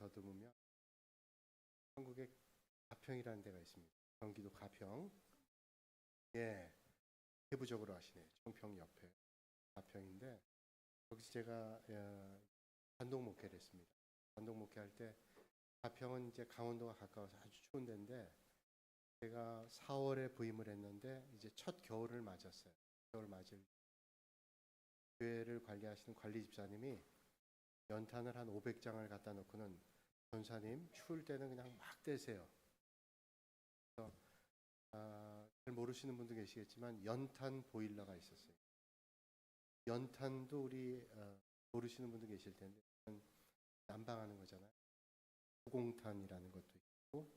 더듬으면 한국에 가평이라는 데가 있습니다. 경기도 가평. 예, 세부적으로 하시네요. 청평 옆에 가평인데 거기서 제가 단독 목회를 했습니다. 단독 목회할 때 가평은 이제 강원도가 가까워서 아주 추운 데인데 제가 4월에 부임을 했는데 이제 첫 겨울을 맞았어요. 겨울 맞을 교회를 관리하시는 관리 집사님이 연탄을 한 500장을 갖다 놓고는 전사님 추울 때는 그냥 막 떼세요. 그래서 잘 모르시는 분도 계시겠지만 연탄 보일러가 있었어요. 연탄도 우리 모르시는 분도 계실 텐데 난방하는 거잖아요. 소공탄이라는 것도 있고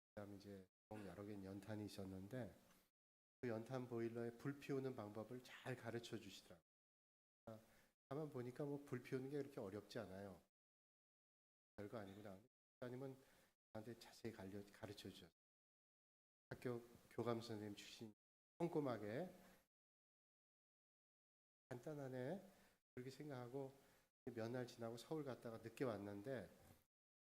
그다음에 이제 여러 개의 연탄이 있었는데 그 연탄 보일러에 불 피우는 방법을 잘 가르쳐 주시더라고요. 가만 보니까 뭐 불 피우는 게 그렇게 어렵지 않아요. 별거 아니구나. 목사님은 저한테 자세히 가르쳐 주셨어요. 학교 교감 선생님 출신 꼼꼼하게 간단하네 그렇게 생각하고 몇 날 지나고 서울 갔다가 늦게 왔는데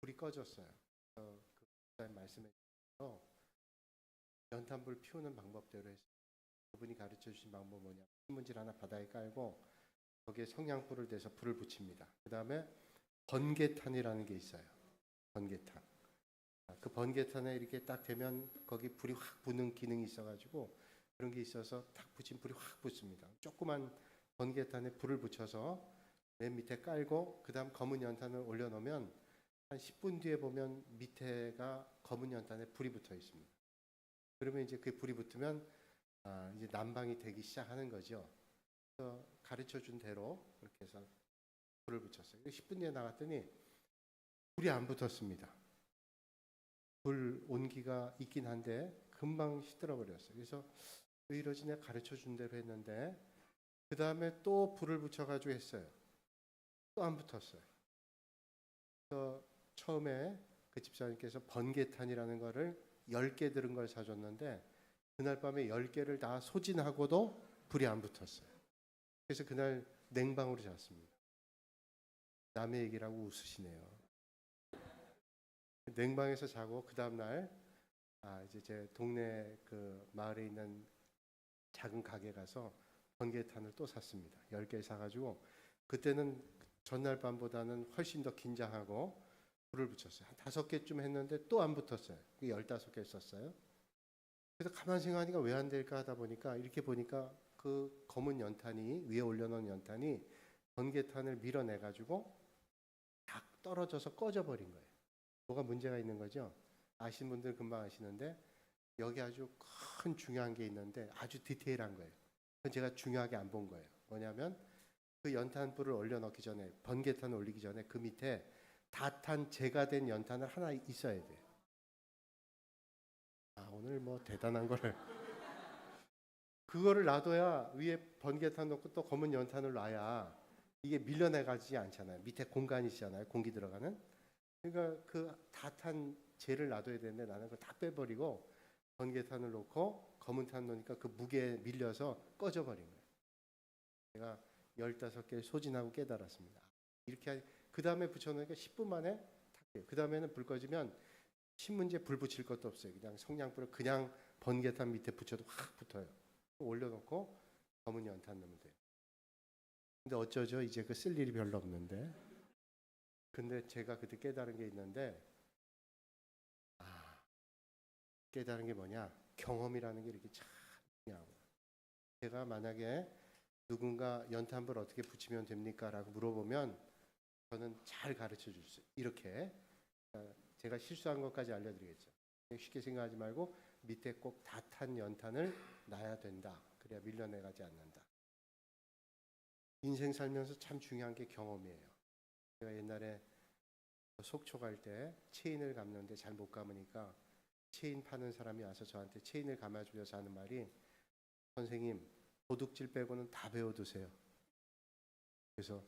불이 꺼졌어요. 그 목사님 말씀해 주셔서 연탄불 피우는 방법대로 했어요. 그분이 가르쳐 주신 방법은 뭐냐? 신문지를 하나 바닥에 깔고 거기에 성냥불을 대서 불을 붙입니다. 그 다음에 번개탄이라는 게 있어요. 번개탄. 그 번개탄에 이렇게 딱 되면 거기 불이 확 붙는 기능이 있어가지고 그런 게 있어서 탁 붙인 불이 확 붙습니다. 조그만 번개탄에 불을 붙여서 맨 밑에 깔고 그 다음 검은 연탄을 올려놓으면 한 10분 뒤에 보면 밑에가 검은 연탄에 불이 붙어 있습니다. 그러면 이제 그 불이 붙으면 이제 난방이 되기 시작하는 거죠. 그래서 가르쳐 준 대로 그렇게 해서 불을 붙였어요. 10분 뒤에 나갔더니 불이 안 붙었습니다. 불 온기가 있긴 한데 금방 시들어 버렸어요. 그래서 왜 이러지? 내가 가르쳐 준 대로 했는데 그 다음에 또 불을 붙여가지고 했어요. 또 안 붙었어요. 그래서 처음에 그 집사님께서 번개탄이라는 거를 10개 들은 걸 사줬는데 그날 밤에 10개를 다 소진하고도 불이 안 붙었어요. 그래서 그날 냉방으로 잤습니다. 남의 얘기라고 웃으시네요. 냉방에서 자고 그 다음날 이제 제 동네 그 마을에 있는 작은 가게 가서 번개탄을 또 샀습니다. 10개 사가지고 그때는 전날 밤보다는 훨씬 더 긴장하고 불을 붙였어요. 한 5개쯤 했는데 또 안 붙었어요. 15개 썼어요. 그래서 가만 생각하니까 왜 안 될까 하다 보니까 이렇게 보니까 그 검은 연탄이 위에 올려놓은 연탄이 번개탄을 밀어내가지고 딱 떨어져서 꺼져버린 거예요. 뭐가 문제가 있는 거죠? 아시는 분들 금방 아시는데 여기 아주 큰 중요한 게 있는데 아주 디테일한 거예요. 그건 제가 중요하게 안 본 거예요. 뭐냐면 그 연탄불을 올려놓기 전에 번개탄을 올리기 전에 그 밑에 다 탄 재가 된 연탄을 하나 있어야 돼요. 오늘 뭐 대단한 거를 그거를 놔둬야 위에 번개탄 놓고 또 검은 연탄을 놔야 이게 밀려내가지 않잖아요. 밑에 공간이잖아요. 공기 들어가는. 그러니까 그 다 탄 재를 놔둬야 되는데 나는 그걸 다 빼버리고 번개탄을 놓고 검은 탄 놓으니까 그 무게에 밀려서 꺼져버린 거예요. 제가 15개 소진하고 깨달았습니다. 이렇게 그 다음에 붙여놓으니까 10분 만에 탁해요. 그 다음에는 불 꺼지면 신문지에 불 붙일 것도 없어요. 그냥 성냥불을 그냥 번개탄 밑에 붙여도 확 붙어요. 올려놓고 검은 연탄 넣으면 돼요. 근데 어쩌죠? 이제 그 쓸 일이 별로 없는데. 근데 제가 그때 깨달은 게 있는데 깨달은 게 뭐냐? 경험이라는 게 이렇게 참 중요하고 제가 만약에 누군가 연탄불 어떻게 붙이면 됩니까? 라고 물어보면 저는 잘 가르쳐 줄 수 있어요. 이렇게 제가 실수한 것까지 알려드리겠죠. 쉽게 생각하지 말고 밑에 꼭 다 탄 연탄을 놔야 된다. 그래야 밀려내가지 않는다. 인생 살면서 참 중요한 게 경험이에요. 제가 옛날에 속초 갈 때 체인을 감는데 잘 못 감으니까 체인 파는 사람이 와서 저한테 체인을 감아주면서 하는 말이 선생님 도둑질 빼고는 다 배워두세요. 그래서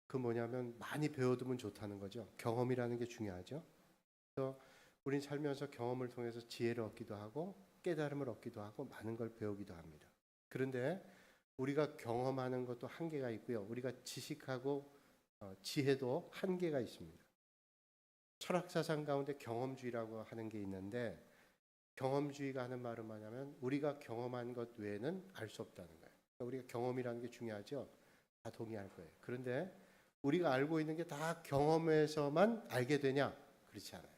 그 뭐냐면 많이 배워두면 좋다는 거죠. 경험이라는 게 중요하죠. 그래서 우린 살면서 경험을 통해서 지혜를 얻기도 하고 깨달음을 얻기도 하고 많은 걸 배우기도 합니다. 그런데 우리가 경험하는 것도 한계가 있고요. 우리가 지식하고 지혜도 한계가 있습니다. 철학 사상 가운데 경험주의라고 하는 게 있는데, 경험주의가 하는 말은 뭐냐면 우리가 경험한 것 외에는 알 수 없다는 거예요. 그러니까 우리가 경험이라는 게 중요하죠. 다 동의할 거예요. 그런데 우리가 알고 있는 게 다 경험에서만 알게 되냐? 그렇지 않아요.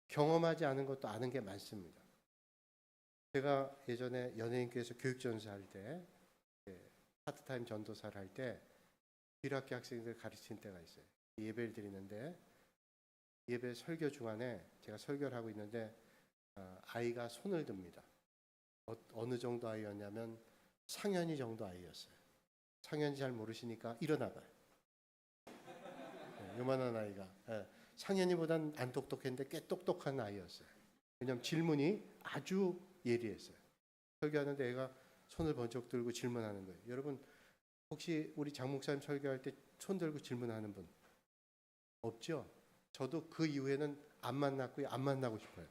경험하지 않은 것도 아는 게 많습니다. 제가 예전에 연예인교회에서 교육전사 할 때, 파트타임 전도사를 할 때 길학교 학생들 가르치는 때가 있어요. 예배를 드리는데 예배 설교 중간에 제가 설교를 하고 있는데 아이가 손을 듭니다. 어느 정도 아이였냐면 상현이 정도 아이였어요. 상현이 잘 모르시니까 일어나봐요. 요만한 아이가. 상현이보단 안 똑똑했는데 꽤 똑똑한 아이였어요. 왜냐하면 질문이 아주 예리했어요. 설교하는데 애가 손을 번쩍 들고 질문하는 거예요. 여러분 혹시 우리 장 목사님 설교할 때 손 들고 질문하는 분 없죠? 저도 그 이후에는 안 만났고요. 안 만나고 싶어요.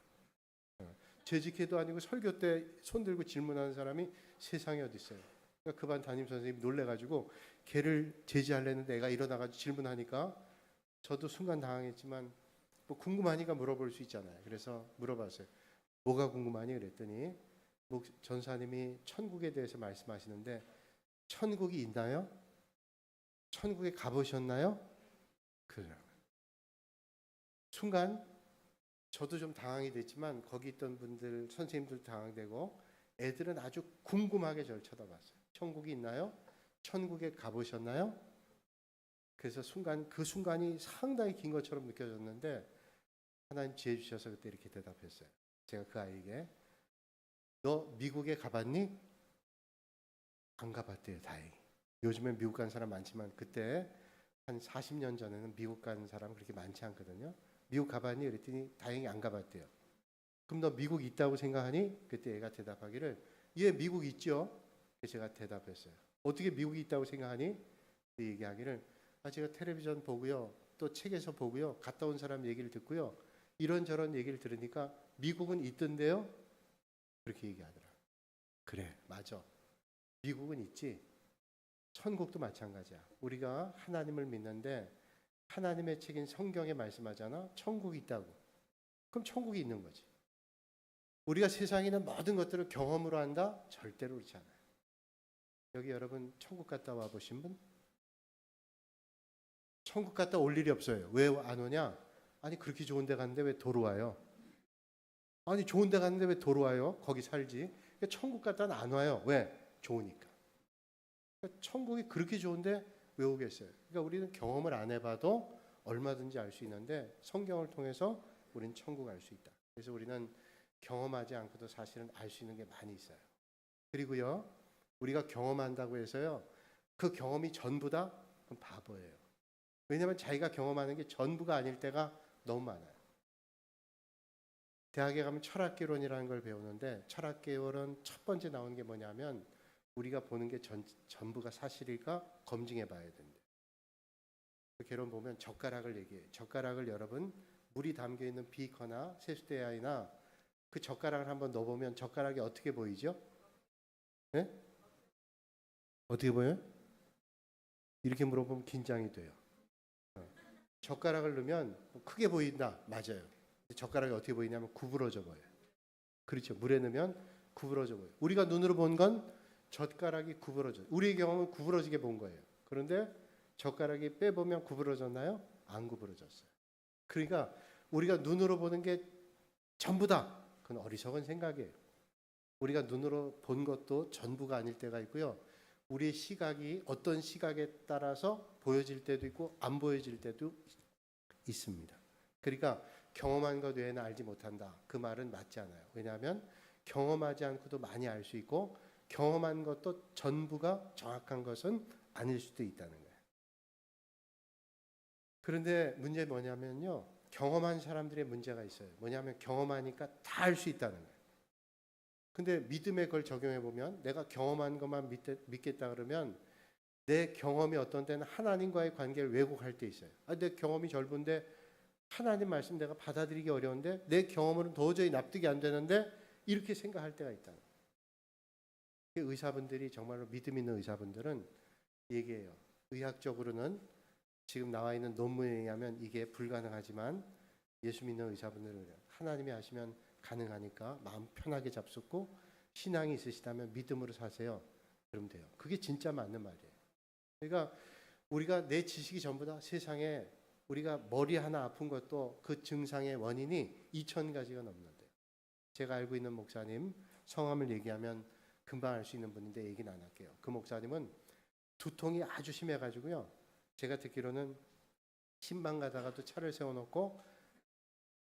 재직회도 아니고 설교 때 손 들고 질문하는 사람이 세상에 어디 있어요. 그러니까 그 반 담임 선생님이 놀래가지고 걔를 제지하려는데 애가 일어나가지고 질문하니까 저도 순간 당황했지만 뭐 궁금하니까 물어볼 수 있잖아요. 그래서 물어봤어요. 뭐가 궁금하니? 그랬더니 전사님이 천국에 대해서 말씀하시는데 천국이 있나요? 천국에 가보셨나요? 그러더라고요. 순간 저도 좀 당황이 됐지만 거기 있던 분들 선생님들 당황되고 애들은 아주 궁금하게 저를 쳐다봤어요. 천국이 있나요? 천국에 가보셨나요? 그래서 그 순간이 상당히 긴 것처럼 느껴졌는데 하나님 지혜 주셔서 그때 이렇게 대답했어요. 제가 그 아이에게 너 미국에 가봤니? 안 가봤대요. 다행히. 요즘엔 미국 간 사람 많지만 그때 한 40년 전에는 미국 간 사람 그렇게 많지 않거든요. 미국 가봤니? 그랬더니 다행히 안 가봤대요. 그럼 너 미국 있다고 생각하니? 그때 애가 대답하기를 예, 미국 있죠. 그래서 제가 대답했어요. 어떻게 미국이 있다고 생각하니? 얘기하기를 제가 텔레비전 보고요. 또 책에서 보고요. 갔다 온 사람 얘기를 듣고요. 이런저런 얘기를 들으니까 미국은 있던데요. 그렇게 얘기하더라고요. 그래, 맞아. 미국은 있지. 천국도 마찬가지야. 우리가 하나님을 믿는데 하나님의 책인 성경에 말씀하잖아. 천국이 있다고. 그럼 천국이 있는 거지. 우리가 세상에 있는 모든 것들을 경험으로 한다? 절대로 그렇지 않아요. 여기 여러분 천국 갔다 와 보신 분? 천국 갔다 올 일이 없어요. 왜 안 오냐? 아니 그렇게 좋은 데 갔는데 왜 도로 와요? 아니 좋은 데 갔는데 왜 도로 와요? 거기 살지. 그러니까 천국 갔다는 안 와요. 왜? 좋으니까. 그러니까 천국이 그렇게 좋은데 왜 오겠어요? 그러니까 우리는 경험을 안 해봐도 얼마든지 알 수 있는데 성경을 통해서 우리는 천국 알 수 있다. 그래서 우리는 경험하지 않고도 사실은 알 수 있는 게 많이 있어요. 그리고요, 우리가 경험한다고 해서요, 그 경험이 전부다? 그럼 바보예요. 왜냐하면 자기가 경험하는 게 전부가 아닐 때가 너무 많아요. 대학에 가면 철학개론이라는 걸 배우는데 철학개론은 첫 번째 나오는 게 뭐냐면 우리가 보는 게 전부가 사실일까 검증해 봐야 된대. 그 개론 보면 젓가락을 얘기해요. 젓가락을 여러분 물이 담겨 있는 비커나 세수대야이나 그 젓가락을 한번 넣어보면 젓가락이 어떻게 보이죠? 네? 어떻게 보여요? 이렇게 물어보면 긴장이 돼요. 젓가락을 넣으면 크게 보인다. 맞아요. 젓가락이 어떻게 보이냐면 구부러져 보여요. 그렇죠. 물에 넣으면 구부러져 보여요. 우리가 눈으로 본 건 젓가락이 구부러져요. 우리의 경험은 구부러지게 본 거예요. 그런데 젓가락이 빼보면 구부러졌나요? 안 구부러졌어요. 그러니까 우리가 눈으로 보는 게 전부다. 그건 어리석은 생각이에요. 우리가 눈으로 본 것도 전부가 아닐 때가 있고요. 우리의 시각이 어떤 시각에 따라서 보여질 때도 있고 안 보여질 때도 있습니다. 그러니까 경험한 것 외에는 알지 못한다. 그 말은 맞지 않아요. 왜냐하면 경험하지 않고도 많이 알 수 있고 경험한 것도 전부가 정확한 것은 아닐 수도 있다는 거예요. 그런데 문제 뭐냐면요. 경험한 사람들의 문제가 있어요. 뭐냐면 경험하니까 다 알 수 있다는 거예요. 근데 믿음에 그걸 적용해 보면 내가 경험한 것만 믿겠다 그러면 내 경험이 어떤 때는 하나님과의 관계를 왜곡할 때 있어요. 내 경험이 넓은데 하나님 말씀 내가 받아들이기 어려운데 내 경험으로는 도저히 납득이 안 되는데 이렇게 생각할 때가 있다. 의사분들이 정말로 믿음 있는 의사분들은 얘기해요. 의학적으로는 지금 나와 있는 논문에 의하면 이게 불가능하지만 예수 믿는 의사분들은 하나님이 하시면 가능하니까 마음 편하게 잡숫고 신앙이 있으시다면 믿음으로 사세요. 그러면 돼요. 그게 진짜 맞는 말이에요. 그러니까 우리가 내 지식이 전부 다 세상에 우리가 머리 하나 아픈 것도 그 증상의 원인이 2,000가지가 넘는데요. 제가 알고 있는 목사님 성함을 얘기하면 금방 알 수 있는 분인데 얘기는 안 할게요. 그 목사님은 두통이 아주 심해가지고요. 제가 듣기로는 신방 가다가도 차를 세워놓고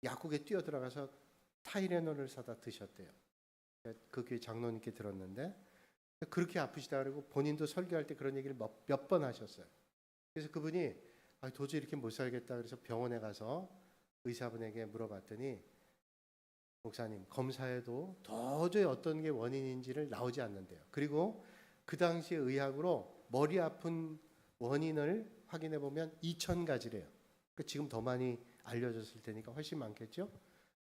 약국에 뛰어들어가서 타이레놀을 사다 드셨대요. 그 교회 장로님께 들었는데 그렇게 아프시다 그러고 본인도 설교할 때 그런 얘기를 몇 번 하셨어요. 그래서 그분이 도저히 이렇게 못 살겠다 그래서 병원에 가서 의사분에게 물어봤더니 목사님 검사해도 도저히 어떤 게 원인인지를 나오지 않는데요. 그리고 그 당시에 의학으로 머리 아픈 원인을 확인해 보면 2,000가지래요. 지금 더 많이 알려졌을 테니까 훨씬 많겠죠.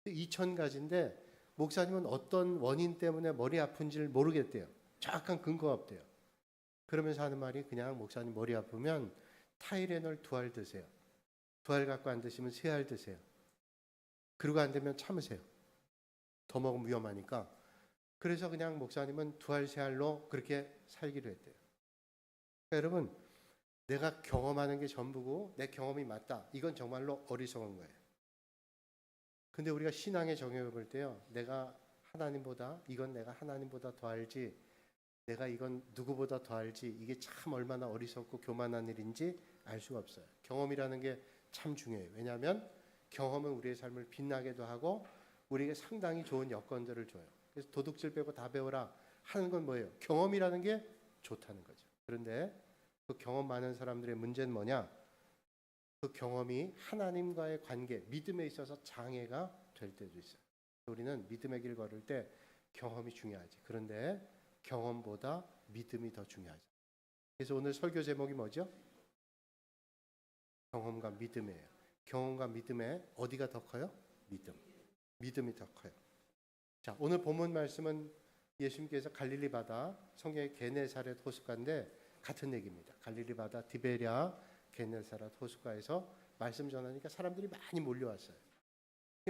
2,000가지인데 목사님은 어떤 원인 때문에 머리 아픈지를 모르겠대요. 정확한 근거가 없대요. 그러면서 하는 말이 그냥 목사님 머리 아프면 타이레놀 2알 드세요. 2알 갖고 안 드시면 3알 드세요. 그리고 안 되면 참으세요. 더 먹으면 위험하니까. 그래서 그냥 목사님은 2알, 3알로 그렇게 살기로 했대요. 그러니까 여러분, 내가 경험하는 게 전부고 내 경험이 맞다. 이건 정말로 어리석은 거예요. 근데 우리가 신앙의 정의를 볼 때요. 내가 하나님보다 더 알지. 내가 이건 누구보다 더 알지. 이게 참 얼마나 어리석고 교만한 일인지 알 수가 없어요. 경험이라는 게 참 중요해요. 왜냐하면 경험은 우리의 삶을 빛나게도 하고 우리에게 상당히 좋은 여건들을 줘요. 그래서 도둑질 빼고 다 배워라 하는 건 뭐예요? 경험이라는 게 좋다는 거죠. 그런데 그 경험 많은 사람들의 문제는 뭐냐? 그 경험이 하나님과의 관계, 믿음에 있어서 장애가 될 때도 있어요. 우리는 믿음의 길 걸을 때 경험이 중요하지. 그런데 경험보다 믿음이 더 중요하죠. 그래서 오늘 설교 제목이 뭐죠? 경험과 믿음이에요. 경험과 믿음에 어디가 더 커요? 믿음. 믿음이 더 커요. 자, 오늘 본문 말씀은 예수님께서 갈릴리 바다 성경의 게네사렛 호숫가인데 같은 얘기입니다. 갈릴리 바다 디베랴 게네사렛 호숫가에서 말씀 전하니까 사람들이 많이 몰려왔어요.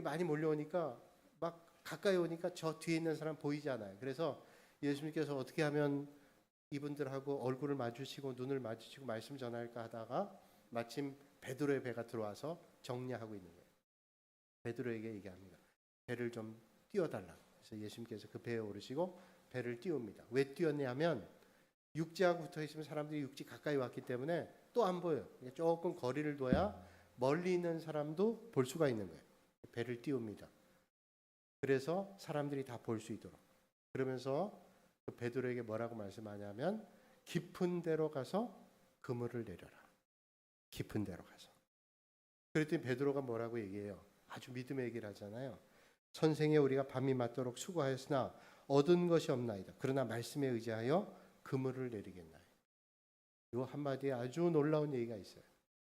많이 몰려오니까 막 가까이 오니까 저 뒤에 있는 사람 보이지 않아요. 그래서 예수님께서 어떻게 하면 이분들하고 얼굴을 마주치고 눈을 마주치고 말씀 전할까 하다가 마침 베드로의 배가 들어와서 정리하고 있는 거예요. 베드로에게 얘기합니다. 배를 좀 띄워달라. 그래서 예수님께서 그 배에 오르시고 배를 띄웁니다. 왜 띄웠냐면 육지하고 붙어 있으면 사람들이 육지 가까이 왔기 때문에 또 안 보여요. 조금 거리를 둬야 멀리 있는 사람도 볼 수가 있는 거예요. 배를 띄웁니다. 그래서 사람들이 다 볼 수 있도록. 그러면서 그 베드로에게 뭐라고 말씀하냐면 깊은 데로 가서 그물을 내려라. 깊은 데로 가서. 그랬더니 베드로가 뭐라고 얘기해요? 아주 믿음의 얘기를 하잖아요. 선생에 우리가 밤이 맞도록 수고하였으나 얻은 것이 없나이다. 그러나 말씀에 의지하여 그물을 내리겠나이다. 이 한마디에 아주 놀라운 얘기가 있어요.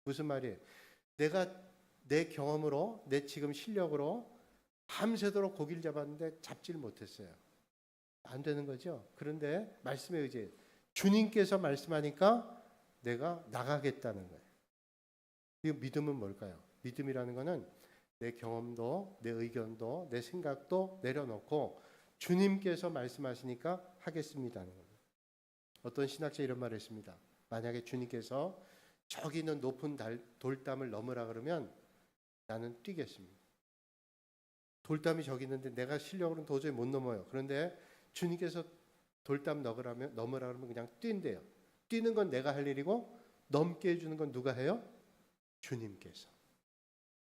무슨 말이에요? 내가 내 경험으로 내 지금 실력으로 밤새도록 고기를 잡았는데 잡지를 못했어요. 안 되는 거죠. 그런데 말씀에 의지해 주님께서 말씀하니까 내가 나가겠다는 거예요. 이 믿음은 뭘까요? 믿음이라는 거는 내 경험도 내 의견도 내 생각도 내려놓고 주님께서 말씀하시니까 하겠습니다는 겁니다. 어떤 신학자 이런 말을 했습니다. 만약에 주님께서 저기 있는 높은 돌담을 넘으라 그러면 나는 뛰겠습니다. 돌담이 저기 있는데 내가 실력으로는 도저히 못 넘어요. 그런데 주님께서 돌담 넘으라 그러면 그냥 뛴대요. 뛰는 건 내가 할 일이고 넘게 해주는 건 누가 해요? 주님께서.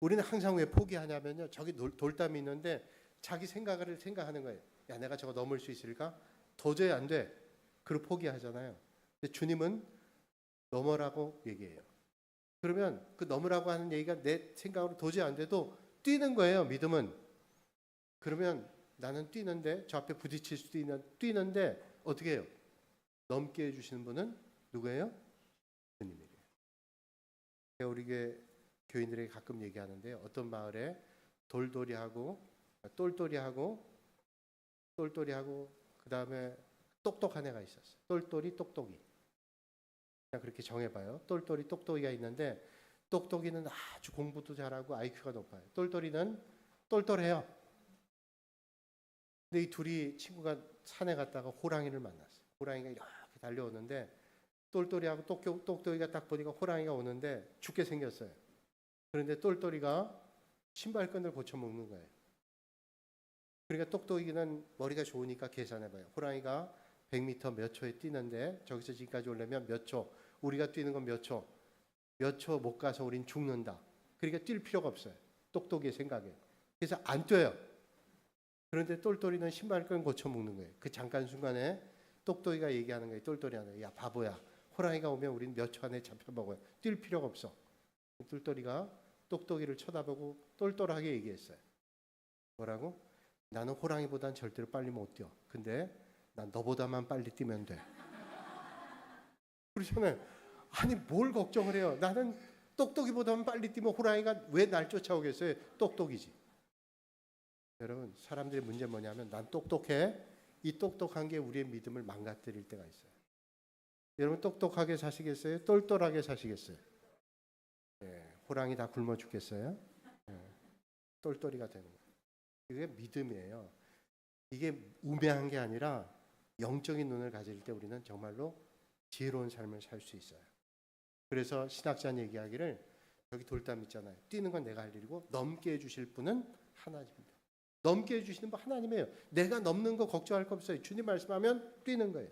우리는 항상 왜 포기하냐면요. 저기 돌담이 있는데 자기 생각을 생각하는 거예요. 야, 내가 저거 넘을 수 있을까? 도저히 안 돼. 그리고 포기하잖아요. 근데 주님은 넘어라고 얘기해요. 그러면 그 넘으라고 하는 얘기가 내 생각으로 도저히 안 돼도 뛰는 거예요. 믿음은. 그러면 나는 뛰는데 저 앞에 부딪힐 수도 있는 뛰는데 어떻게 해요? 넘게 해주시는 분은 누구예요? 주님이에요. 제가 우리 교인들에게 가끔 얘기하는데요. 어떤 마을에 똘똘이하고 그 다음에 똑똑한 애가 있었어요. 똘똘이 똑똑이. 그냥 그렇게 정해봐요. 똘똘이 똑똑이가 있는데 똑똑이는 아주 공부도 잘하고 IQ가 높아요. 똘똘이는 똘똘해요. 근데 이 둘이 친구가 산에 갔다가 호랑이를 만났어요. 호랑이가 이렇게 달려오는데 똘똘이하고 똑똑이가 딱 보니까 호랑이가 오는데 죽게 생겼어요. 그런데 똘똘이가 신발끈을 고쳐 먹는 거예요. 그러니까 똑똑이는 머리가 좋으니까 계산해봐요. 호랑이가 100m 몇 초에 뛰는데 저기서 지금까지 오려면 몇 초, 우리가 뛰는 건 몇 초, 몇 초 못 가서 우린 죽는다. 그러니까 뛸 필요가 없어요. 똑똑이의 생각에. 그래서 안 뛰어요. 그런데 똘똘이는 신발끈 고쳐 먹는 거예요. 그 잠깐 순간에 똑똑이가 얘기하는 거예요. 똘똘이한테, 야 바보야, 호랑이가 오면 우린 몇 초 안에 잡혀 먹어요. 뛸 필요가 없어. 똘똘이가 똑똑이를 쳐다보고 똘똘하게 얘기했어요. 뭐라고? 나는 호랑이보단 절대로 빨리 못 뛰어. 근데 난 너보다만 빨리 뛰면 돼. 그러잖아요. 아니 뭘 걱정을 해요. 나는 똑똑이보다만 빨리 뛰면 호랑이가 왜 날 쫓아오겠어요? 똑똑이지. 여러분, 사람들의 문제 뭐냐면 난 똑똑해. 이 똑똑한 게 우리의 믿음을 망가뜨릴 때가 있어요. 여러분 똑똑하게 사시겠어요? 똘똘하게 사시겠어요? 호랑이 다 굶어 죽겠어요? 똘똘이가 되는 거예요. 이게 믿음이에요. 이게 우매한 게 아니라 영적인 눈을 가질 때 우리는 정말로 지혜로운 삶을 살 수 있어요. 그래서 신학자는 얘기하기를, 여기 돌담 있잖아요. 뛰는 건 내가 할 일이고 넘게 해주실 분은 하나님입니다. 넘게 해주시는 분 하나님이에요. 내가 넘는 거 걱정할 거 없어요. 주님 말씀하면 뛰는 거예요.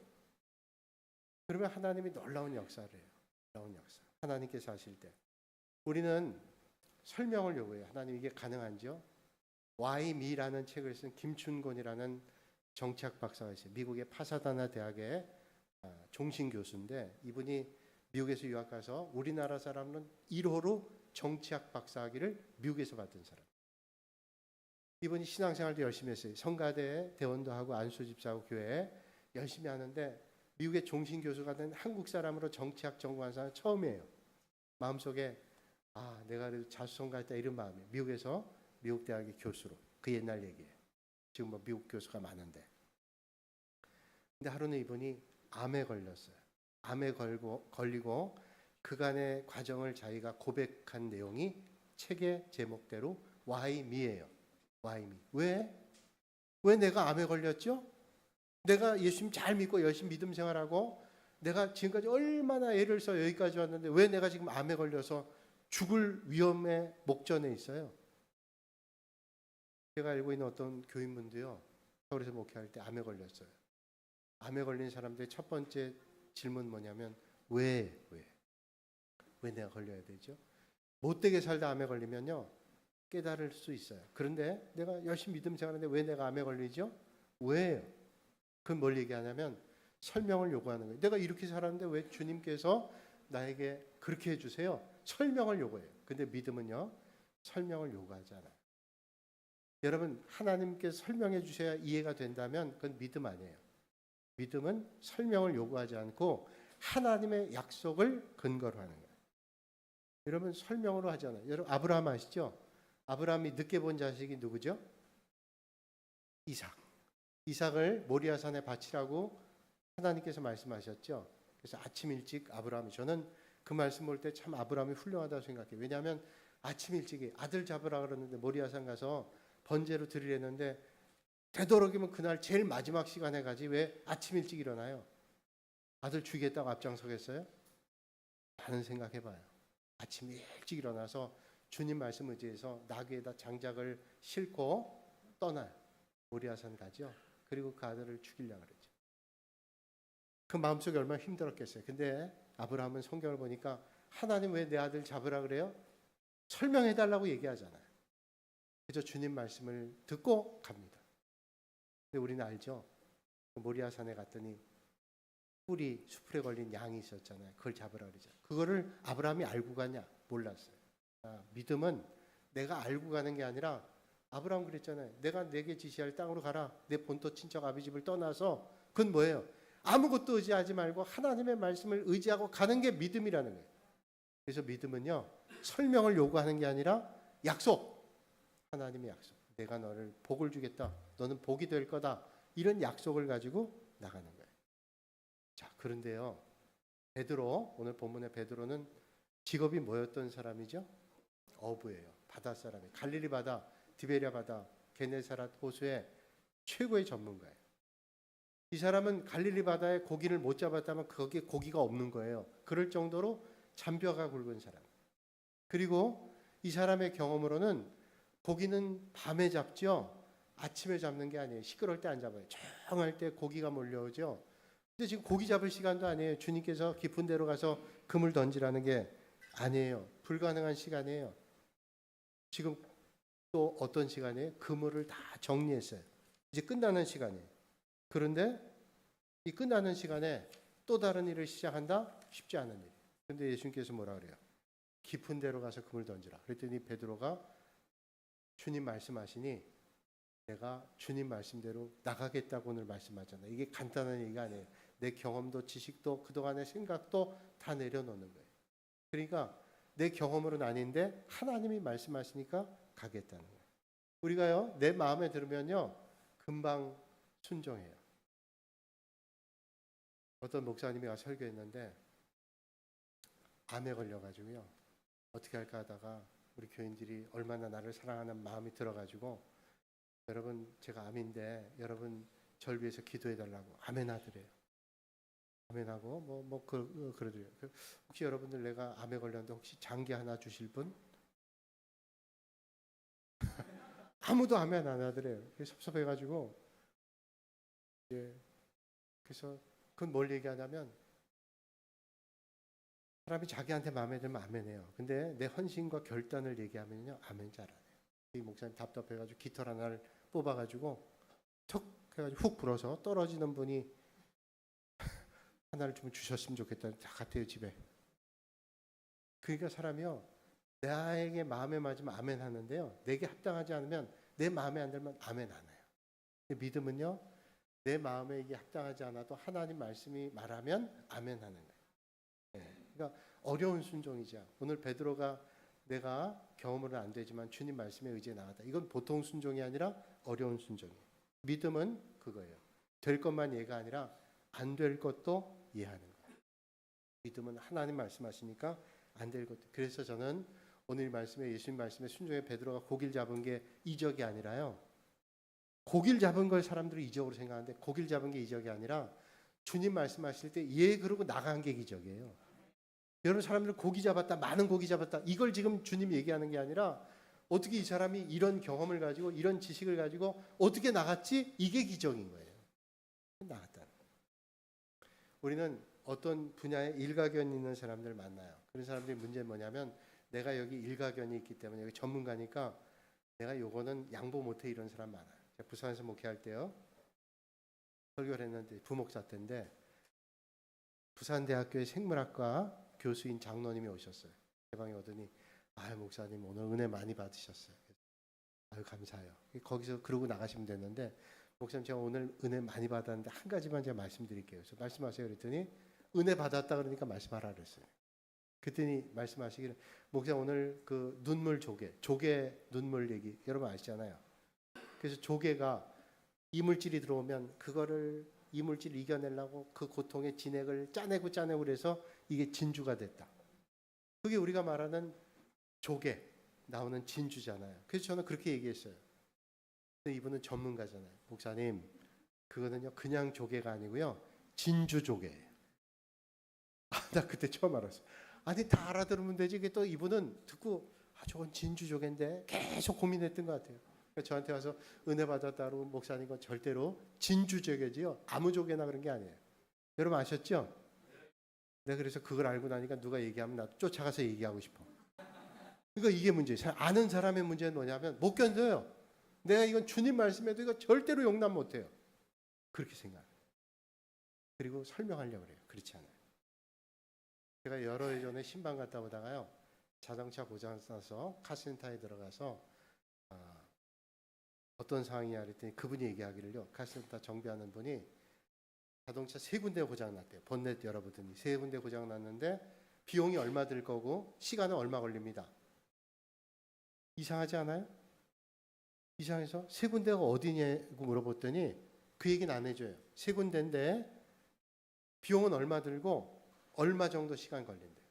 그러면 하나님이 놀라운 역사를 해요. 놀라운 역사. 하나님께서 하실 때 우리는 설명을 요구해요. 하나님 이게 가능한지요? Why me라는 책을 쓴 김춘곤이라는 정치학 박사가 있어요. 미국의 파사다나 대학의 종신 교수인데, 이분이 미국에서 유학 가서 우리나라 사람은 1호로 정치학 박사학위를 미국에서 받은 사람. 이분이 신앙생활도 열심히 했어요. 성가대에 대원도 하고 안수 집사하고 교회에 열심히 하는데, 미국의 종신 교수가 된 한국 사람으로 정치학 전공한 사람은 처음이에요. 마음속에 내가 자수성가했다 이런 마음이에요. 미국에서 미국 대학의 교수로. 그 옛날 얘기예요. 지금 뭐 미국 교수가 많은데. 근데 하루는 이분이 암에 걸렸어요. 암에 걸리고 그간의 과정을 자기가 고백한 내용이 책의 제목대로 Why me예요. Why me? 왜 내가 암에 걸렸죠? 내가 예수님 잘 믿고 열심히 믿음 생활하고 내가 지금까지 얼마나 애를 써 여기까지 왔는데 왜 내가 지금 암에 걸려서 죽을 위험의 목전에 있어요? 제가 알고 있는 어떤 교인분도요, 서울에서 목회할 때 암에 걸렸어요. 암에 걸린 사람들의 첫 번째 질문 뭐냐면 왜 내가 걸려야 되죠? 못되게 살다 암에 걸리면요 깨달을 수 있어요. 그런데 내가 열심히 믿음 생활하는데 왜 내가 암에 걸리죠? 왜요? 그건 뭘 얘기하냐면 설명을 요구하는 거예요. 내가 이렇게 살았는데 왜 주님께서 나에게 그렇게 해주세요? 설명을 요구해요. 근데 믿음은요 설명을 요구하지 않아요. 여러분, 하나님께서 설명해 주셔야 이해가 된다면 그건 믿음 아니에요. 믿음은 설명을 요구하지 않고 하나님의 약속을 근거로 하는 거예요. 여러분, 설명으로 하잖아요. 여러분, 아브라함 아시죠? 아브라함이 늦게 본 자식이 누구죠? 이삭을 모리아산에 바치라고 하나님께서 말씀하셨죠. 그래서 아침 일찍 아브라함이, 저는 그 말씀 볼 때 참 아브라함이 훌륭하다고 생각해요. 왜냐하면 아침 일찍이 아들 잡으라 그러는데 모리아산 가서 번제로 드리려는데 되도록이면 그날 제일 마지막 시간에 가지 왜 아침 일찍 일어나요? 아들 죽이겠다고 앞장서겠어요? 라는 생각해봐요. 아침 일찍 일어나서 주님 말씀 의지해서 나귀에다 장작을 싣고 떠나요. 모리아산 가죠. 그리고 그 아들을 죽이려고 그랬죠. 그 마음속에 얼마나 힘들었겠어요. 근데 아브라함은 성경을 보니까 하나님 왜 내 아들 잡으라 그래요? 설명해달라고 얘기하잖아요. 그래서 주님 말씀을 듣고 갑니다. 근데 우리는 알죠? 모리아산에 갔더니 뿔이 수풀에 걸린 양이 있었잖아요. 그걸 잡으라 그러잖아요. 그거를 아브라함이 알고 가냐? 몰랐어요. 믿음은 내가 알고 가는 게 아니라, 아브라함 그랬잖아요. 내가 내게 지시할 땅으로 가라. 내 본토 친척 아비 집을 떠나서, 그건 뭐예요? 아무것도 의지하지 말고 하나님의 말씀을 의지하고 가는 게 믿음이라는 거예요. 그래서 믿음은요 설명을 요구하는 게 아니라 약속, 하나님의 약속. 내가 너를 복을 주겠다. 너는 복이 될 거다. 이런 약속을 가지고 나가는 거예요. 자, 그런데요, 베드로, 오늘 본문의 베드로는 직업이 뭐였던 사람이죠? 어부예요. 바다 사람이. 갈릴리 바다, 디베리아 바다, 게네사렛 호수의 최고의 전문가예요. 이 사람은 갈릴리 바다에 고기를 못 잡았다면 거기에 고기가 없는 거예요. 그럴 정도로 잔뼈가 굵은 사람. 그리고 이 사람의 경험으로는 고기는 밤에 잡죠. 아침에 잡는 게 아니에요. 시끄러울 때 안 잡아요. 조용할 때 고기가 몰려오죠. 근데 지금 고기 잡을 시간도 아니에요. 주님께서 깊은 데로 가서 그물 던지라는 게 아니에요. 불가능한 시간이에요. 지금 또 어떤 시간이에요? 그물을 다 정리했어요. 이제 끝나는 시간이에요. 그런데 이 끝나는 시간에 또 다른 일을 시작한다? 쉽지 않은 일. 근데 예수님께서 뭐라 그래요? 깊은 데로 가서 그물 던지라. 그랬더니 베드로가 주님 말씀하시니 내가 주님 말씀대로 나가겠다고 오늘 말씀하잖아요. 이게 간단한 얘기가 아니에요. 내 경험도 지식도 그동안의 생각도 다 내려놓는 거예요. 그러니까 내 경험으로는 아닌데 하나님이 말씀하시니까 가겠다는 거예요. 우리가요, 내 마음에 들으면요 금방 순종해요. 어떤 목사님이 와서 설교했는데 암에 걸려가지고요 어떻게 할까 하다가 우리 교인들이 얼마나 나를 사랑하는 마음이 들어가지고 여러분 제가 암인데 여러분 절 위해서 기도해달라고 아멘 하더래요. 아멘 하고 그러더래요. 혹시 여러분들 내가 암에 걸렸는데 혹시 장기 하나 주실 분? 아무도 아멘 안 하더래요. 섭섭해가지고 그래서 그건 뭘 얘기하냐면 사람이 자기한테 마음에 들면 아멘해요. 근데 내 헌신과 결단을 얘기하면요 아멘 잘 안 해요. 이 목사님 답답해가지고 깃털 하나를 뽑아가지고 턱 해가지고 훅 불어서 떨어지는 분이 하나를 좀 주셨으면 좋겠다. 다 같아요 집에. 그러니까 사람이요 나에게 마음에 맞으면 아멘 하는데요 내게 합당하지 않으면 내 마음에 안 들면 아멘 안 해요. 믿음은요 내 마음에 이게 합당하지 않아도 하나님 말씀이 말하면 아멘 하는 거예요. 네. 그러니까 어려운 순종이죠. 오늘 베드로가 내가 경험으로는 안 되지만 주님 말씀에 의지해 나가다. 이건 보통 순종이 아니라 어려운 순종이에요. 믿음은 그거예요. 될 것만 이해가 아니라 안 될 것도 이해하는 거예요. 믿음은 하나님 말씀하시니까 안 될 것도. 그래서 저는 오늘 말씀에 예수님 말씀에 순종해 베드로가 고기를 잡은 게 이적이 아니라요. 고기를 잡은 걸 사람들이 이적으로 생각하는데 고기를 잡은 게 이적이 아니라 주님 말씀하실 때 예 그러고 나간 게 기적이에요. 여러분 사람들 고기 잡았다 많은 고기 잡았다 이걸 지금 주님 얘기하는 게 아니라 어떻게 이 사람이 이런 경험을 가지고 이런 지식을 가지고 어떻게 나갔지 이게 기적인 거예요. 나갔다는 거예요. 우리는 어떤 분야에 일가견이 있는 사람들 만나요. 그런 사람들이 문제는 뭐냐면 내가 여기 일가견이 있기 때문에 여기 전문가니까 내가 요거는 양보 못해 이런 사람 많아요. 제가 부산에서 목회할 때요 설교를 했는데 부목사 때인데 부산대학교의 생물학과 교수인 장로님이 오셨어요. 제 방에 오더니 아유 목사님 오늘 은혜 많이 받으셨어요. 아유 감사해요. 거기서 그러고 나가시면 되는데 목사님 제가 오늘 은혜 많이 받았는데 한 가지만 제가 말씀드릴게요. 그래서 말씀하세요 그랬더니 은혜 받았다 그러니까 말씀하라 그랬어요. 그랬더니 말씀하시기를 목사님 오늘 그 눈물 조개 눈물 얘기 여러분 아시잖아요. 그래서 조개가 이물질이 들어오면 그거를 이물질을 이겨내려고 그 고통의 진액을 짜내고 그래서 이게 진주가 됐다. 그게 우리가 말하는 조개 나오는 진주잖아요. 그래서 저는 그렇게 얘기했어요. 근데 이분은 전문가잖아요. 목사님 그거는요 그냥 조개가 아니고요 진주 조개예요. 나 그때 처음 알았어요. 아니 다 알아들으면 되지. 이게 또 이분은 듣고 저건 진주 조개인데 계속 고민했던 것 같아요. 저한테 와서 은혜 받았다고 목사님 건 절대로 진주 조개지요. 아무 조개나 그런 게 아니에요. 여러분 아셨죠? 내가 그래서 그걸 알고 나니까 누가 얘기하면 나도 쫓아가서 얘기하고 싶어. 그러니까 이게 문제예요. 아는 사람의 문제는 뭐냐면 못 견뎌요. 내가 이건 주님 말씀에도 이거 절대로 용납 못해요. 그렇게 생각해요. 그리고 설명하려고 그래요. 그렇지 않아요. 제가 여러 해 전에 신방 갔다 오다가요. 자동차 고장 나서 카센터에 들어가서 어떤 상황이냐 그랬더니 그분이 얘기하기를요. 카센터 정비하는 분이 자동차 3군데 고장 났대요. 본넷 열어보더니 3군데 고장 났는데 비용이 얼마 들 거고 시간은 얼마 걸립니다. 이상하지 않아요? 이상해서 3군데가 어디냐고 물어봤더니 그 얘기는 안 해줘요. 3군데인데 비용은 얼마 들고 얼마 정도 시간 걸린대요.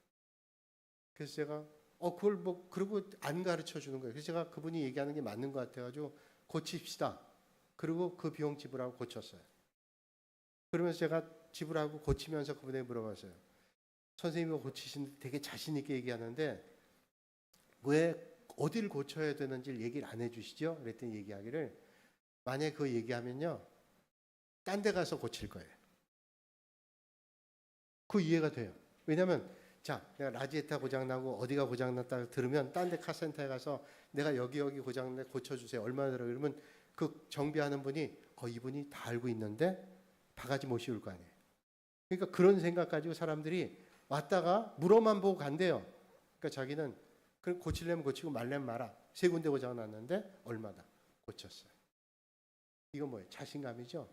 그래서 제가 그걸 뭐 그러고 안 가르쳐 주는 거예요. 그래서 제가 그분이 얘기하는 게 맞는 것 같아가지고 고칩시다. 그리고 그 비용 지불하고 고쳤어요. 그러면서 제가 지불하고 고치면서 그분에게 물어봤어요. 선생님이 고치신 되게 자신 있게 얘기하는데 왜 어디를 고쳐야 되는지 얘기를 안 해주시죠? 그랬더니 얘기하기를 만약에 그 얘기하면요 딴 데 가서 고칠 거예요. 그 이해가 돼요. 왜냐하면 자 내가 라지에타 고장나고 어디가 고장났다 들으면 딴 데 카센터에 가서 내가 여기 고장났네 고쳐주세요. 얼마나 들어 그러면 그 정비하는 분이 이분이 다 알고 있는데 바가지 못 씌울 거 아니에요. 그러니까 그런 생각 가지고 사람들이 왔다가 물어만 보고 간대요. 그러니까 자기는 그럼 고치려면 고치고 말려면 말아. 3군데 고장났는데 얼마다 고쳤어요. 이건 뭐예요? 자신감이죠.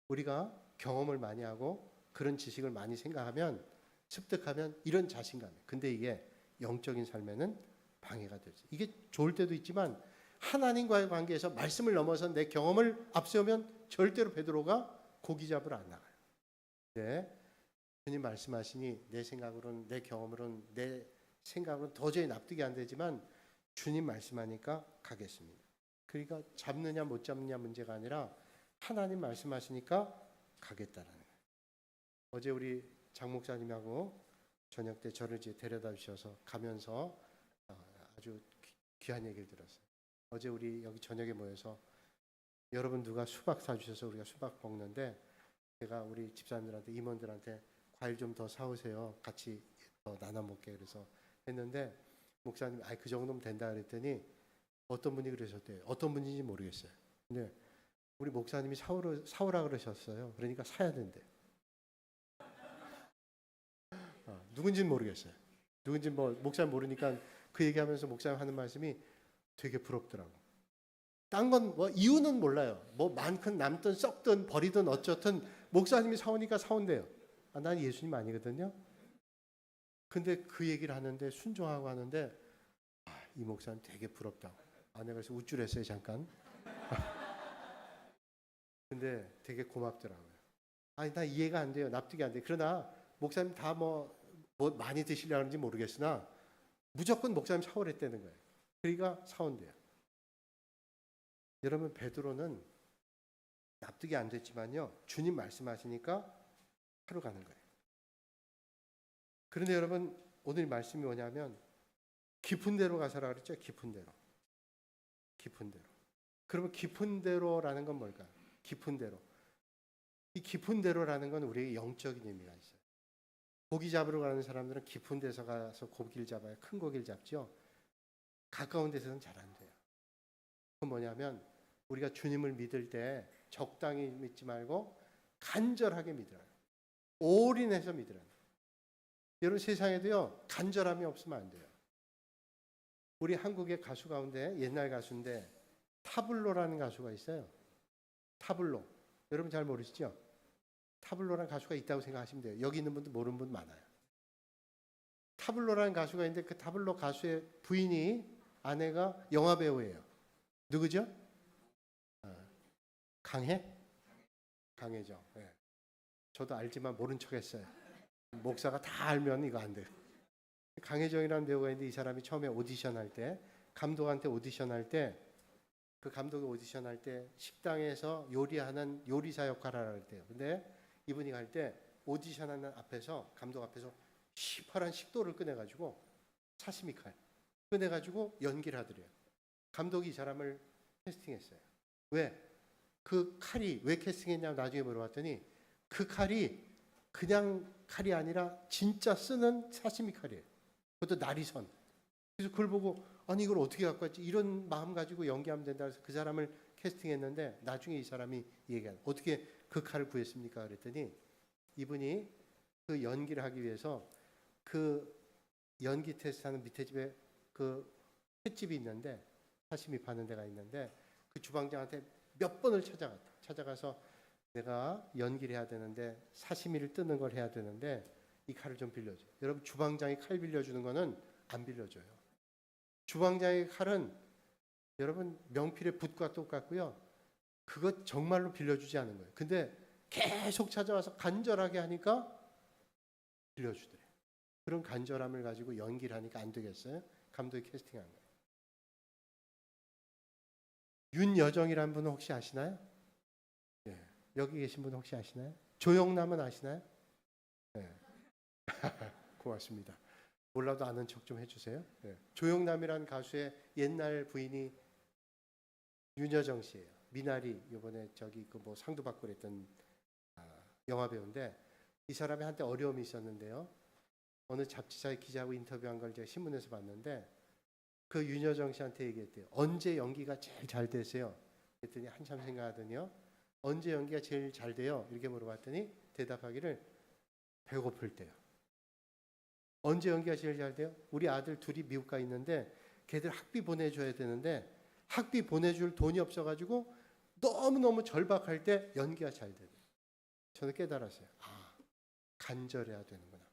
우리가 경험을 많이 하고 그런 지식을 많이 생각하면 습득하면 이런 자신감이에요. 근데 이게 영적인 삶에는 방해가 되죠. 이게 좋을 때도 있지만 하나님과의 관계에서 말씀을 넘어서 내 경험을 앞세우면 절대로 베드로가 고기 잡으러 안 나가요. 네, 주님 말씀하시니 내 생각으로는 내 경험으로는 내 생각으로는 도저히 납득이 안 되지만 주님 말씀하니까 가겠습니다. 그러니까 잡느냐 못 잡느냐 문제가 아니라 하나님 말씀하시니까 가겠다라는 거예요. 어제 우리 장 목사님하고 저녁 때 저를 이제 데려다 주셔서 가면서 아주 귀한 얘기를 들었어요. 어제 우리 여기 저녁에 모여서 여러분 누가 수박 사주셔서 우리가 수박 먹는데 제가 우리 집사님들한테 임원들한테 과일 좀 더 사오세요. 같이 더 나눠 먹게 그래서 했는데 목사님 그 정도면 된다 그랬더니 어떤 분이 그러셨대요. 어떤 분인지 모르겠어요. 근데 우리 목사님이 사오라 그러셨어요. 그러니까 사야 된대. 누군지는 모르겠어요. 누군지 뭐 목사님 모르니까 그 얘기하면서 목사님 하는 말씀이 되게 부럽더라고. 딴 건 뭐 이유는 몰라요. 뭐 많든 남든 썩든 버리든 어쩌든 목사님이 사오니까 사온대요. 난 예수님 아니거든요. 근데 그 얘기를 하는데 순종하고 하는데 이 목사님 되게 부럽다. 내가 그래서 우쭐했어요 잠깐. 근데 되게 고맙더라고요. 나 이해가 안 돼요. 납득이 안 돼. 그러나 목사님 다 뭐 많이 드시려는지 모르겠으나 무조건 목사님 사오랬다는 거예요. 그러니까 사온대요. 여러분 베드로는 납득이 안 됐지만요. 주님 말씀하시니까 하러 가는 거예요. 그런데 여러분 오늘 말씀이 뭐냐면 깊은 데로 가서라 그랬죠. 깊은 데로. 깊은 데로. 그러면 깊은 데로라는 건 뭘까요? 깊은 데로. 이 깊은 데로라는 건 우리의 영적인 의미가 있어요. 고기 잡으러 가는 사람들은 깊은 데서 가서 고기를 잡아야 큰 고기를 잡죠. 가까운 데서는 잘 안 돼요. 그건 뭐냐면 우리가 주님을 믿을 때 적당히 믿지 말고 간절하게 믿으라. 올인해서 믿으라. 여러분 세상에도요 간절함이 없으면 안 돼요. 우리 한국의 가수 가운데 옛날 가수인데 타블로라는 가수가 있어요. 타블로. 여러분 잘 모르시죠? 타블로라는 가수가 있다고 생각하시면 돼요. 여기 있는 분들 모르는 분 많아요. 타블로라는 가수가 있는데 그 타블로 가수의 부인이 아내가 영화 배우예요. 누구죠? 강혜? 강혜죠. 네. 저도 알지만 모른 척했어요. 목사가 다 알면 이거 안 돼요. 강혜정이라는 배우가 있는데 이 사람이 처음에 오디션 할 때 감독한테 오디션 할 때 그 감독이 오디션 할 때 식당에서 요리하는 요리사 역할을 할 때요. 근데 이분이 갈 때 오디션하는 앞에서 감독 앞에서 시퍼런 식도를 꺼내가지고 사시미 칼 꺼내가지고 연기를 하더래요. 감독이 이 사람을 캐스팅했어요. 왜? 그 칼이 왜 캐스팅했냐고 나중에 물어봤더니 그 칼이 그냥 칼이 아니라 진짜 쓰는 사시미 칼이에요. 그것도 나리선. 그래서 그걸 보고 아니 이걸 어떻게 갖고 왔지? 이런 마음 가지고 연기하면 된다 해서 그 사람을 캐스팅했는데 나중에 이 사람이 얘기하는 어떻게 그 칼을 구했습니까? 그랬더니 이분이 그 연기를 하기 위해서 그 연기 테스트하는 밑에 집에 그 횟집이 있는데 사시미 파는 데가 있는데 그 주방장한테 몇 번을 찾아가서 내가 연기를 해야 되는데 사시미를 뜨는 걸 해야 되는데 이 칼을 좀 빌려줘. 여러분 주방장이 칼 빌려주는 거는 안 빌려줘요. 주방장의 칼은 여러분 명필의 붓과 똑같고요. 그것 정말로 빌려주지 않은 거예요. 근데 계속 찾아와서 간절하게 하니까 빌려주더래요. 그런 간절함을 가지고 연기를 하니까 안 되겠어요? 감독이 캐스팅한 거예요. 윤여정이라는 분은 혹시 아시나요? 예. 여기 계신 분 혹시 아시나요? 조영남은 아시나요? 네. 고맙습니다. 몰라도 아는 척 좀 해주세요. 네. 조영남이라는 가수의 옛날 부인이 윤여정 씨예요. 미나리 이번에 저기 그 뭐 상도 받고 그랬던 영화 배우인데 이 사람이 한때 어려움이 있었는데요. 어느 잡지사의 기자하고 인터뷰한 걸 제가 신문에서 봤는데 그 윤여정 씨한테 얘기했대요. 언제 연기가 제일 잘 되세요? 그랬더니 한참 생각하더니요. 언제 연기가 제일 잘 돼요? 이렇게 물어봤더니 대답하기를 배고플 때요. 언제 연기가 제일 잘 돼요? 우리 아들 둘이 미국 가 있는데 걔들 학비 보내줘야 되는데 학비 보내줄 돈이 없어가지고 너무너무 절박할 때 연기가 잘 돼요. 저는 깨달았어요. 간절해야 되는구나.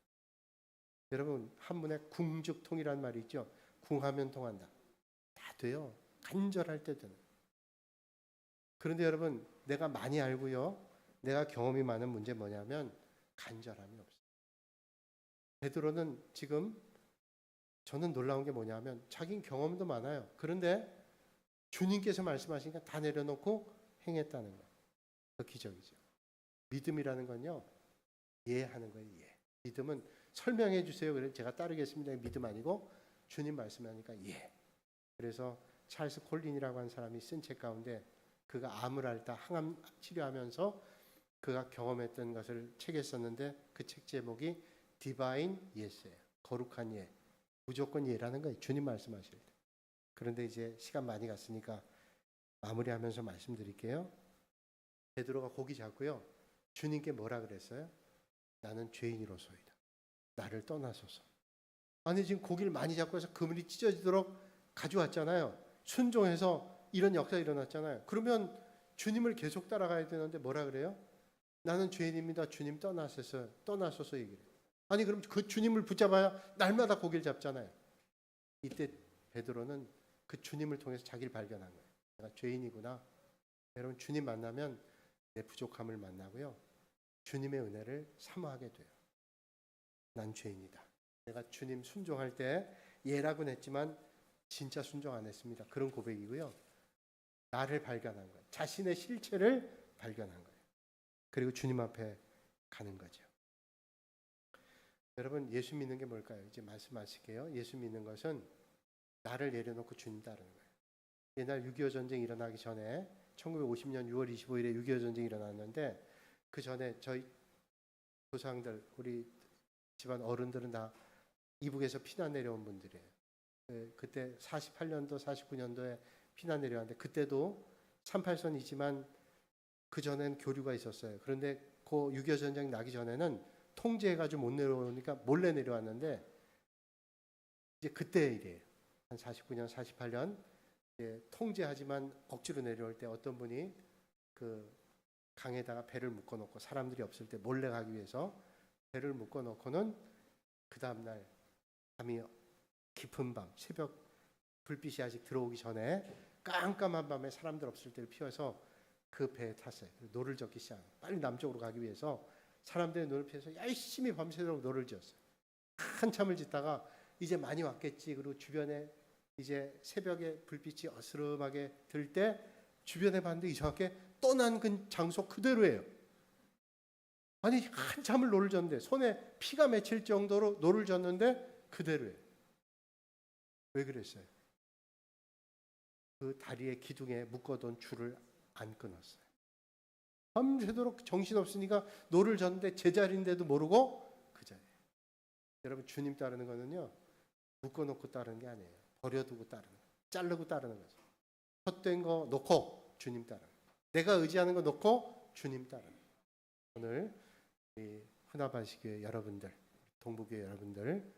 여러분 한문에 궁죽통이라는 말이 있죠. 궁하면 통한다. 다 돼요. 간절할 때 되는. 그런데 여러분 내가 많이 알고요. 내가 경험이 많은 문제 뭐냐면 간절함이 없어요. 베드로는 지금 저는 놀라운 게 뭐냐면 자기는 경험도 많아요. 그런데 주님께서 말씀하시니까 다 내려놓고 행했다는 거예요. 그 기적이죠. 믿음이라는 건요. 이해하는 거예요. 이해. 믿음은 설명해 주세요. 그래서 제가 따르겠습니다. 믿음 아니고 주님 말씀하니까 이해. 그래서 찰스 콜린이라고 하는 사람이 쓴 책 가운데 그가 암을 앓다 항암 치료하면서 그가 경험했던 것을 책에 썼는데 그 책 제목이 디바인 예스예요. 거룩한 예. 무조건 예라는 거예요. 주님 말씀하실 때. 그런데 이제 시간 많이 갔으니까 마무리하면서 말씀드릴게요. 베드로가 고기 잡고요. 주님께 뭐라 그랬어요? 나는 죄인이로소이다. 나를 떠나소서. 아니 지금 고기를 많이 잡고 해서 그물이 찢어지도록 가져왔잖아요. 순종해서 이런 역사 일어났잖아요. 그러면 주님을 계속 따라가야 되는데 뭐라 그래요? 나는 죄인입니다. 주님 떠나소서 얘기를 해요. 아니 그럼 그 주님을 붙잡아야 날마다 고기를 잡잖아요. 이때 베드로는 그 주님을 통해서 자기를 발견한 거예요. 내가 죄인이구나. 여러분 주님 만나면 내 부족함을 만나고요. 주님의 은혜를 사모하게 돼요. 난 죄인이다. 내가 주님 순종할 때 예라고는 했지만 진짜 순종 안 했습니다. 그런 고백이고요. 나를 발견한 거예요. 자신의 실체를 발견한 거예요. 그리고 주님 앞에 가는 거죠. 여러분 예수 믿는 게 뭘까요? 이제 말씀하실게요. 예수 믿는 것은 나를 내려놓고 주님 따르는 거예요. 옛날 6.25 전쟁이 일어나기 전에 1950년 6월 25일에 6.25 전쟁이 일어났는데 그 전에 저희 조상들 우리 집안 어른들은 다 이북에서 피난 내려온 분들이에요. 그때 48년도 49년도에 피난 내려왔는데 그때도 38선이지만 그 전엔 교류가 있었어요. 그런데 그 6.25 전쟁 나기 전에는 통제해가지고 못 내려오니까 몰래 내려왔는데 이제 그때 일이에요. 한 49년, 48년 통제하지만 억지로 내려올 때 어떤 분이 그 강에다가 배를 묶어놓고 사람들이 없을 때 몰래 가기 위해서 배를 묶어놓고는 그 다음날 밤이 깊은 밤 새벽 불빛이 아직 들어오기 전에 깜깜한 밤에 사람들 없을 때를 피워서 그 배에 탔어요. 노를 젓기 시작해요. 빨리 남쪽으로 가기 위해서 사람들의 노를 피해서 열심히 밤새도록 노를 지었어요. 한참을 짓다가 이제 많이 왔겠지. 그리고 주변에 이제 새벽에 불빛이 어스름하게 들 때 주변에 봤는데 이상하게 떠난 그 장소 그대로예요. 아니 한참을 노를 졌는데 손에 피가 맺힐 정도로 노를 졌는데 그대로예요. 왜 그랬어요? 그 다리의 기둥에 묶어둔 줄을 안 끊었어요. 밤새도록 정신없으니까 노를 졌는데 제자리인데도 모르고 그 자리에. 여러분 주님 따르는 거는요. 묶어놓고 따르는 게 아니에요. 버려두고 따르는 거예요. 자르고 따르는 거죠. 헛된 거 놓고 주님 따르는 거예요. 내가 의지하는 거 놓고 주님 따르는 거예요. 오늘 우리 후나바시교회 여러분들, 동부교회 여러분들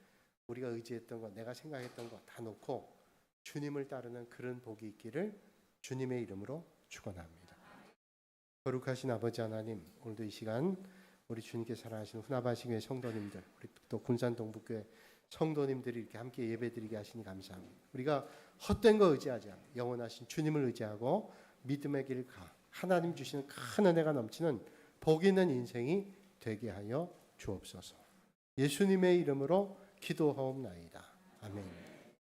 우리가 의지했던 거, 내가 생각했던 거 다 놓고 주님을 따르는 그런 복이 있기를 주님의 이름으로 축원합니다. 거룩하신 아버지 하나님, 오늘도 이 시간 우리 주님께 사랑하시는 후나바시교회 성도님들, 우리 또 군산 동부교회 성도님들이 이렇게 함께 예배드리게 하시니 감사합니다. 우리가 헛된 거 의지하지 않고 영원하신 주님을 의지하고 믿음의 길 가. 하나님 주시는 큰 은혜가 넘치는 복 있는 인생이 되게 하여 주옵소서. 예수님의 이름으로 기도하옵나이다. 아멘.